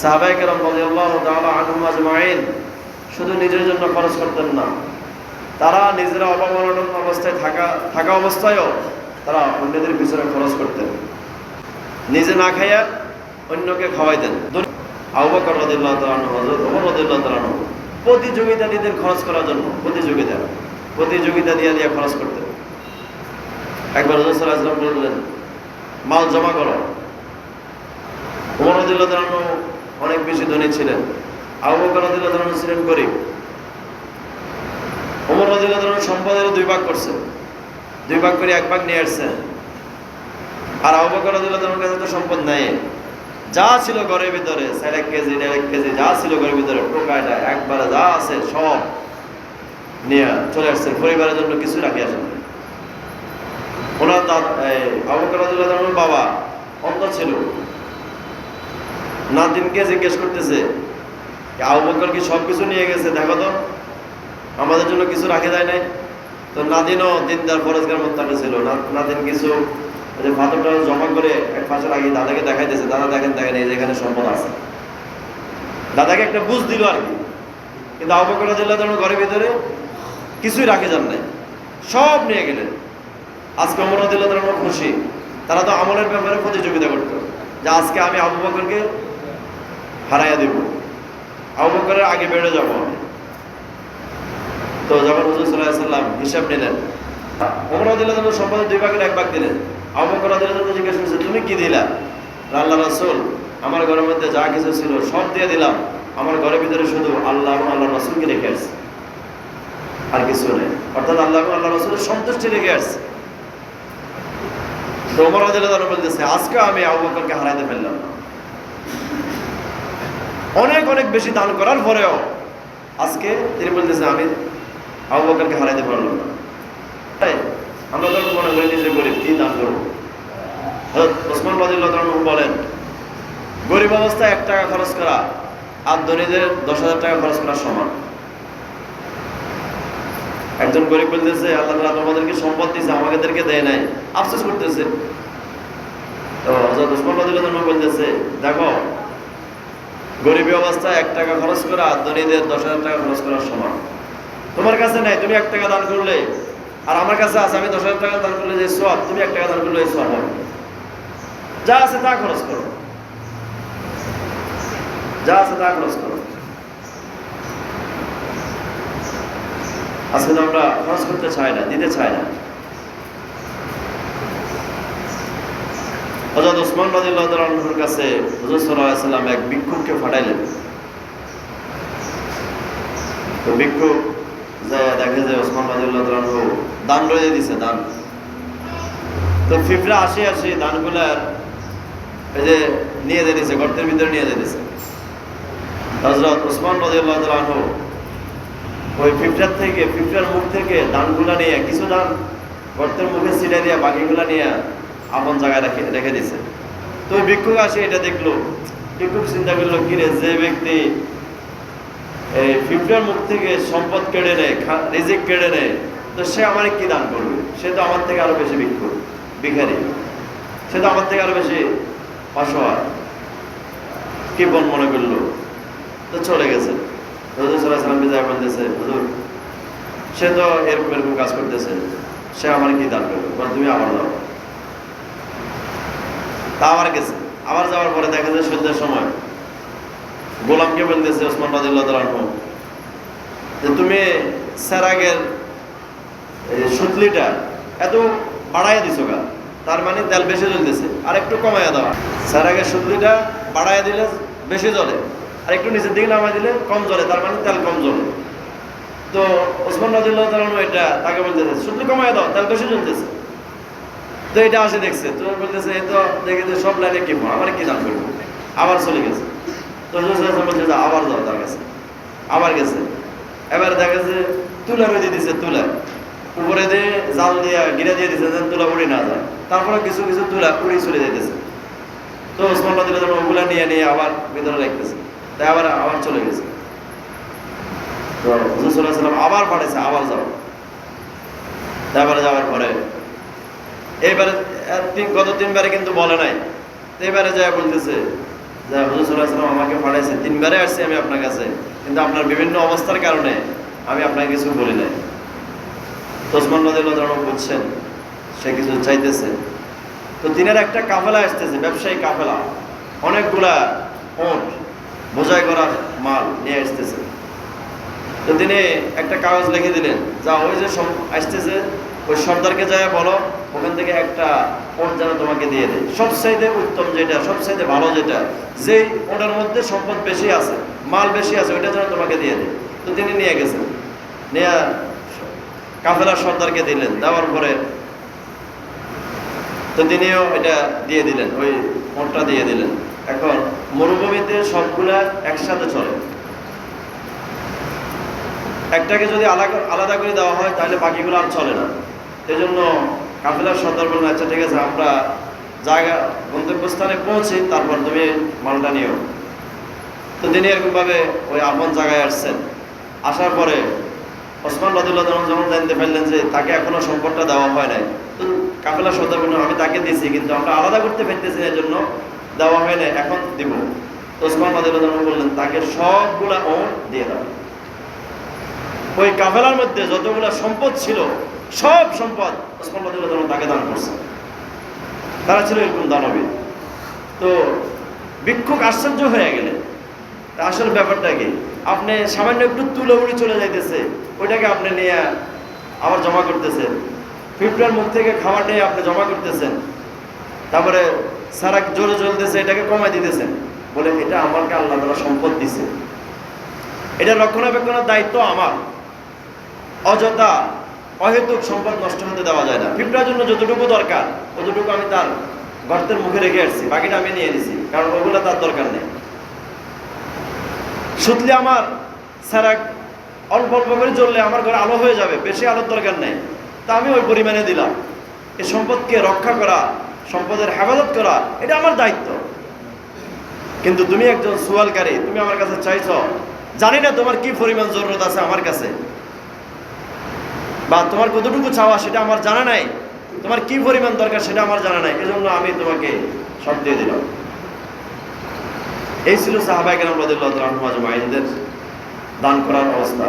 সাহাবায়ে কেরাম রাদিয়াল্লাহু তাআলা আনহুম আজমাইন শুধু নিজের জন্য খরচ করতেন না, তারা নিজেরা অবমাননা অবস্থায় থাকা অবস্থায়ও তারা অন্যদের পিছনে খরচ করতেন, নিজে না খাইয়া অন্যকে খাওয়াইতেন। আবু বকর রাদিয়াল্লাহু তাআলা আনহু, হযরত ওমর রাদিয়াল্লাহু তাআলা আনহু প্রতিযোগিতা দিতেন খরচ করার জন্য, প্রতিযোগিতা দিয়ে খরচ করতেন। একবার রাসূল সাল্লাল্লাহু আলাইহি ওয়াসাল্লাম বললেন, মাল জমা করো। ওমর রাদিয়াল্লাহু তাআলা আনহু অনেক বেশি ধনী ছিলেন, আবু বকর রাদিয়াল্লাহু তাআলা আনহু ছিলেন গরিব। ওমর রাদিয়াল্লাহু তাআলা আনহু সম্পদের 2 ভাগ করছেন, 2 ভাগ করে 1 ভাগ নিয়ে আসছেন। আর আবু বকর রাদিয়াল্লাহু তাআলা কাছে তো সম্পদ নাই, যা ছিল ঘরের ভিতরে 4 কেজি 1.5 কেজি যা ছিল ঘরের ভিতরে টোকাইটা একবারে যা আছে সব নিয়ে চলে আসছেন, পরিবারের জন্য কিছু রাখি আসেন। ওনার আবু বকর রাদিয়াল্লাহু তাআলা আনহুর বাবা অন্ধ ছিল, নাতিনকে জিজ্ঞেস করতেছে, আবু বকর কি সব কিছু নিয়ে গেছে, দেখো তো আমাদের জন্য কিছু রাখে যায় নাই। তো নাতিনও দিনদার ফরজগার মোত্তাকি ছিল, নাতিন কিছু পাথরটা জমা করে এক পাশে লাগিয়ে দাদাকে দেখাইতেছে, দাদা দেখেন এই যে এখানে সম্পদ আছে। দাদাকে একটা বুঝ দিল আর কি। কিন্তু আবু বকর রাদিয়াল্লাহু তাআলা ঘরের ভিতরে কিছুই রাখে যান নাই, সব নিয়ে গেলেন। আজকে ওমর রাদিয়াল্লাহু তাআলা খুশি, তারা তো আমলের ব্যাপারে প্রতিযোগিতা করত যে আজকে আমি আবু বকরকে হারাইয়া দেব, আবু বকরের আগে বেড়ে যাব আমি। তো যখন হুজুর সাল্লাল্লাহু আলাইহি ওয়াসাল্লাম হিসাব নিলেন, ওমর রাদিয়াল্লাহু তাআলা সম্পদের 2 ভাগের 1 ভাগ দিলেন। আবু বকর রাদিয়াল্লাহু তাআলা জিজ্ঞেস করছে, তুমি কি দিলা? আল্লাহ রাসূল, আমার ঘরের মধ্যে যা কিছু ছিল সব দিয়ে দিলাম, আমার ঘরের ভিতরে শুধু আল্লাহ এবং আল্লাহর রাসূলকে রেখে আসছি, আর কিছু নেই। অর্থাৎ আল্লাহ এবং আল্লাহর রাসূলের সন্তুষ্টি রেখে আসছি। তো ওমর রাদিয়াল্লাহু তাআলা বলতেছে, আজকে আমি আবু বকরকে হারাইতে পারলাম না। অনেক বেশি দান করার পরেও আজকে তিনি বলতেছে আমি আবু বকরকে হারাইতে পারলাম না। তাই আমরা তো মনে করি নিজে গরিব, কি দান করবো। হযরত ওসমান রাদিয়াল্লাহু তাআলা আনহু বলেন, গরিব অবস্থায় 1 টাকা খরচ করা আর ধনীদের 10,000 টাকা খরচ করা সমান। একজন গরিব বলতেছে, আল্লাহ তাআলা তোমাদেরকে সম্পদ দিয়েছে, আমাদেরকে দেয় নাই, আফসোস করতেছে। তো হযরত ওসমান রাদিয়াল্লাহু তাআলা বলতেছে, দেখো গরিবী অবস্থায় 1 টাকা খরচ করা আর ধনীদের 10,000 টাকা খরচ করা সমান। তোমার কাছে নাই, তুমি 1 টাকা দান করলে, আর আমার কাছে আছে, আমি 10,000 টাকা দান করলে যে সওয়াব, তুমি 1 টাকা দান করলে এই সওয়াব হবে। যা আছে তা খরচ করো, যা আছে তা খরচ করো। আজকে তো আমরা খরচ করতে চাই না, দিতে চাই না। হযরত ওসমান রাদিয়াল্লাহু তাআলা আনহুর কাছে হুজুর সাল্লাল্লাহু আলাইহি ওয়াসাল্লাম এক ভিক্ষুককে পাঠাইলেন। তো ভিক্ষুক যায় দেখে যে ওসমান রাদিয়াল্লাহু তাআলা আনহু দান রয়ে দিছে, দান। তো ফিফরা আসি দানগুলার এই যে নিয়ে যেতেছে, গর্তের ভিতরে নিয়ে যেতেছে। হযরত ওসমান রাদিয়াল্লাহু তাআলা আনহু ওই ফিফরার মুখ থেকে দানগুলা নিয়ে কিছু দান গর্তের মুখে ছিটাই দিয়ে বাকিগুলা নিয়ে আপন জায়গায় রেখে দিছে। তো ওই ভিক্ষুক আসে এটা দেখলো, ভিক্ষুক চিন্তা করলো, কিরে যে ব্যক্তি এই ফিফরার মুখ থেকে সম্পদ কেড়ে নেয়, রিজিক কেড়ে নেয়, তো সে আমার কি দান করবে? সে তো আমার থেকে আরো বেশি ভিখারি, সে তো আমার থেকে আরো বেশি অসহায়। কি মনে করলো, তো চলে গেছে। হুজুর সাল্লাল্লাহু আলাইহি ওয়াসাল্লাম বিদায় বলতেছে, হুজুর সে তো এরকম কাজ করতেছে, সে আমার কি দান করবে? তুমি আবার যাও। তা আবার গেছে, আবার যাওয়ার পরে দেখা যায় সন্ধ্যার সময় গোলামকে বলতেছে ওসমান রাদিয়াল্লাহু তাআলা আনহু, যে তুমি সেরাগের সুতলিটা এত বাড়াইয়া দিছো গা, তার মানে তেল বেশি জ্বলতেছে, আর একটু কমাইয়া দেওয়া। সেরাগের সুতলিটা বাড়াইয়া দিলে বেশি জ্বলে, আর একটু নিচের দিকে নামাই দিলে কম জ্বলে, তার মানে তেল কম জ্বলে। তো ওসমান রাদিয়াল্লাহু তাআলা আনহু এটা তাকে বলতেছে, সুতলি কমাইয়া দাও, তেল বেশি জ্বলতেছে। তো এটা আসে দেখছে, তো বলতেছে, এই তো দেখে যে সব লাইনে কি আমার কি দান করবো, আবার চলে গেছে। তো বলছে আবার যাও তার কাছে, আবার গেছে। এবার দেখা যাচ্ছে তুলা রয়ে দিতেছে, তুলা উপরে দিয়ে জাল দিয়ে গিরে দিয়ে দিচ্ছে যেন তুলা উড়ে না যায়। তারপরে কিছু তুলা উড়ে চলে যেতেছে। তো ওসমান রাদিয়াল্লাহু তাআলা ওগুলা নিয়ে আবার ভিতরে রাখতেছে, তাই আবার চলে গেছে। তো হুজুর সাল্লাল্লাহু আলাইহি ওয়াসাল্লাম আবার পাঠাইছে, আবার যাও। তারপরে যাওয়ার পরে এইবারে গত 3 বারে কিন্তু বলে নাই, এবারে যায় বলতেছে, যে হুজুর সাল্লাল্লাহু আলাইহি ওয়াসাল্লাম আমাকে পাঠাইছে, 3 বারে আসছি আমি আপনার কাছে, কিন্তু আপনার বিভিন্ন অবস্থার কারণে আমি আপনাকে কিছু বলি নাই। তো ওসমান রাদিয়াল্লাহু তাআলা বলছেন সে কিছু চাইতেছে। তো দিনের একটা কাফেলা আসতেছে, ব্যবসায়ী কাফেলা, অনেকগুলা ওট বোঝাই করা মাল নিয়ে আসতেছে। তো তিনি একটা কাগজ লিখে দিলেন, যা ওই যে আসতেছে ওই সর্দারকে যায় বলো ওখান থেকে একটা ওট যেন তোমাকে দিয়ে দেয়, সবচাইতে উত্তম যেটা, সবচাইতে ভালো যেটা, যেই ওটার মধ্যে সম্পদ বেশি আছে, মাল বেশি আছে, ওইটা যেন তোমাকে দিয়ে দেয়। তো তিনি নিয়ে গেছেন, নিয়ে কাফেলার সর্দারকে দিলেন, দেওয়ার পরে তো তিনিও এটা দিয়ে দিলেন, ওই ওটটা দিয়ে দিলেন। এখন মরুভূমিতে সবগুলা একসাথে চলে, একটাকে যদি আলাদা করে দেওয়া হয় তাহলে বাকিগুলো আর চলে না। এই জন্য কাফেলার সর্দার বললেন, আচ্ছা ঠিক আছে, আমরা জায়গা গন্তব্যস্থানে পৌঁছি, তারপর তুমি মালটা নিও। তো তিনি এরকমভাবে ওই আপন জায়গায় আসছেন। আসার পরে ওসমান রাদিয়াল্লাহু তাআলা যখন জানতে পারলেন যে তাকে এখনো সম্পদটা দেওয়া হয় নাই, তো কাফেলার সর্দার বললেন, আমি তাকে দিয়েছি কিন্তু আমরা আলাদা করতে পারতেছি না, এই জন্য দেওয়া হয় না, এখন দিব। তো ওসমান রাদিয়াল্লাহু তাআলা বললেন, তাকে সবগুলা ওট দিয়ে দাও। ওই কাফেলার মধ্যে যতগুলো সম্পদ ছিল সব সম্পদ ওসমান রাদিয়াল্লাহু তাআলা তাকে দান করছে। তারা ছিল এরকম দানবীর। তো ভিক্ষুক আশ্চর্য হয়ে গেলেন, আসলে ব্যাপারটা কি, আপনি সামান্য একটু তুলে উড়ে চলে যাইতেছে, ওইটাকে আপনি নিয়ে আবার জমা করতেছেন, পিঁপড়ার মুখ থেকে খাবার নিয়ে আপনি জমা করতেছেন, তারপরে সারা জোরে চলতেছে, এটাকে কমাই দিতেছেন, বলে এটা আমাকে আল্লাহ তাআলা সম্পদ দিছে, এটা রক্ষণাবেক্ষণের দায়িত্ব আমার, অযথা অহেতুক সম্পদ নষ্ট হতে দেওয়া যায় না। পিঁপড়ার জন্য যতটুকু দরকার ততটুকু আমি তার গর্তের মুখে রেখে আসছি, বাকিটা আমি নিয়ে নিছি, কারণ ওগুলো তার দরকার নেই। সুতলে আমার সারা অল্প অল্প করে জ্বললে আমার ঘরে আলো হয়ে যাবে, বেশি আলোর দরকার নেই, তা আমি ওই পরিমাণে দিলাম। এই সম্পদকে রক্ষা করা, সম্পদের হেফাজত করা, এটা আমার দায়িত্ব। কিন্তু তুমি একজন সুয়ালকারী, তুমি আমার কাছে চাইছ, জানি না তোমার কি পরিমাণ জরুরত আছে আমার কাছে, বা তোমার কতটুকু চাওয়া সেটা আমার জানা নাই, তোমার কি পরিমাণ দরকার সেটা আমার জানা নাই, এজন্য আমি তোমাকে সব দিয়ে দিলাম। এই ছিল সাহাবায়ে কেরাম রাদিয়াল্লাহু তাআলা আনহুম আজমাইনদের দান করার অবস্থা।